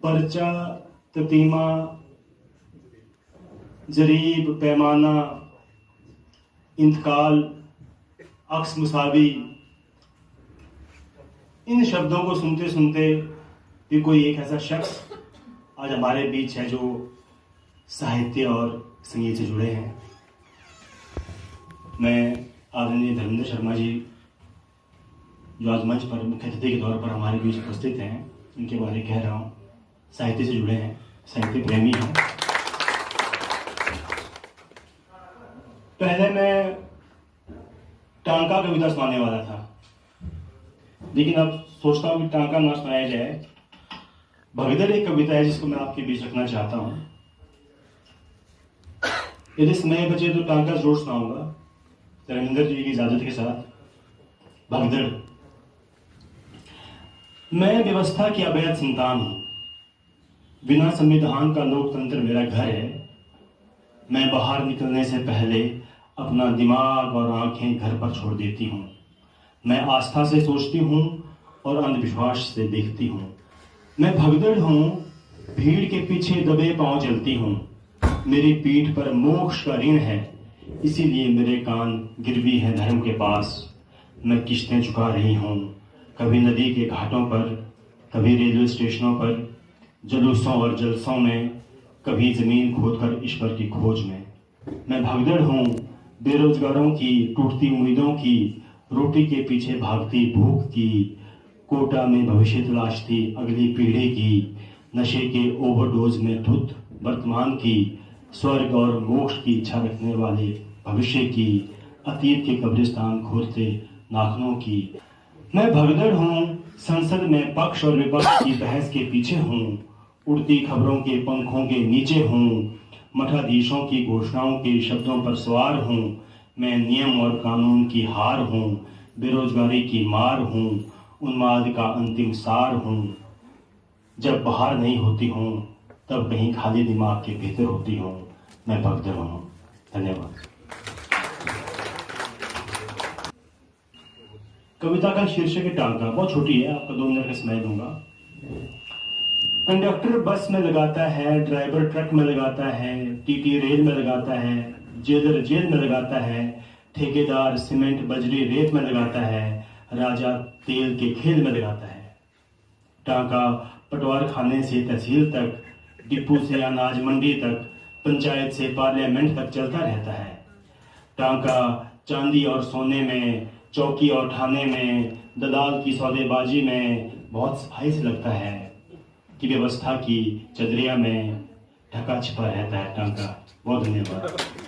पर्चा, ततीमा, जरीब, पैमाना, इंतकाल, अक्स मुसावी, इन शब्दों को सुनते सुनते भी कोई एक ऐसा शख्स आज हमारे बीच है जो साहित्य और संगीत से जुड़े हैं। मैं आदरणीय धर्मेंद्र शर्मा जी जो आज मंच पर मुख्य अतिथि के तौर पर हमारे बीच उपस्थित हैं, इनके बारे में कह रहा हूँ। साहित्य से जुड़े हैं, साहित्य प्रेमी हैं। पहले मैं टांका कविता सुनाने वाला था, लेकिन अब सोचता हूँ कि टांका ना सुनाया जाए। भगदड़ एक कविता है जिसको मैं आपके बीच रखना चाहता हूँ। यदि समय बचे तो टांका जरूर सुनाऊंगा धर्मेंद्र जी की इजाजत के साथ। भगदड़। मैं व्यवस्था की अवैध संतान हूं, बिना संविधान का लोकतंत्र मेरा घर है। मैं बाहर निकलने से पहले अपना दिमाग और आंखें घर पर छोड़ देती हूँ। मैं आस्था से सोचती हूँ और अंधविश्वास से देखती हूँ। मैं भगदड़ हूँ, भीड़ के पीछे दबे पांव चलती हूँ। मेरी पीठ पर मोक्ष का ऋण है, इसीलिए मेरे कान गिरवी हैं धर्म के पास। मैं किश्तें चुका रही हूँ, कभी नदी के घाटों पर, कभी रेलवे स्टेशनों पर, जुलूसों और जलसों में, कभी जमीन खोदकर ईश्वर की खोज में। मैं भगदड़ हूँ, बेरोजगारों की टूटती उम्मीदों की, रोटी के पीछे भागती भूख की, कोटा में भविष्य तलाशती अगली पीढ़ी की, नशे के ओवरडोज में धुत वर्तमान की, स्वर्ग और मोक्ष की इच्छा रखने वाले भविष्य की, अतीत के कब्रिस्तान खोदते नाखनों की। मैं भगदड़ हूँ, संसद में पक्ष और विपक्ष की बहस के पीछे हूँ, उड़ती खबरों के पंखों के नीचे हूँ, मठाधीशों की घोषणाओं के शब्दों पर सवार हूँ। मैं नियम और कानून की हार हूँ, बेरोजगारी की मार हूँ, उन्माद का अंतिम सार हूँ। जब बाहर नहीं होती हूँ तब कहीं खाली दिमाग के भीतर होती हूँ। मैं भगदड़ हूँ। धन्यवाद। कविता का शीर्षक है टांका। बहुत छोटी है, आपको 2 मिनट का समय दूंगा। कंडक्टर बस में लगाता है, ड्राइवर ट्रक में लगाता है, टीटी रेल में लगाता है, जेलर जेल में लगाता है, ठेकेदार सीमेंट बजरी रेत में लगाता है, राजा तेल के खेल में लगाता है। टांका पटवार खाने से तहसील तक, डिपो से अनाज मंडी तक, पंचायत से पार्लियामेंट तक चलता रहता है। टांका चांदी और सोने में, चौकी और थाने में, दलाल की सौदेबाजी में बहुत सफाई से लगता है कि व्यवस्था की चदरिया में ढका छिपा रहता है टांका। बहुत धन्यवाद।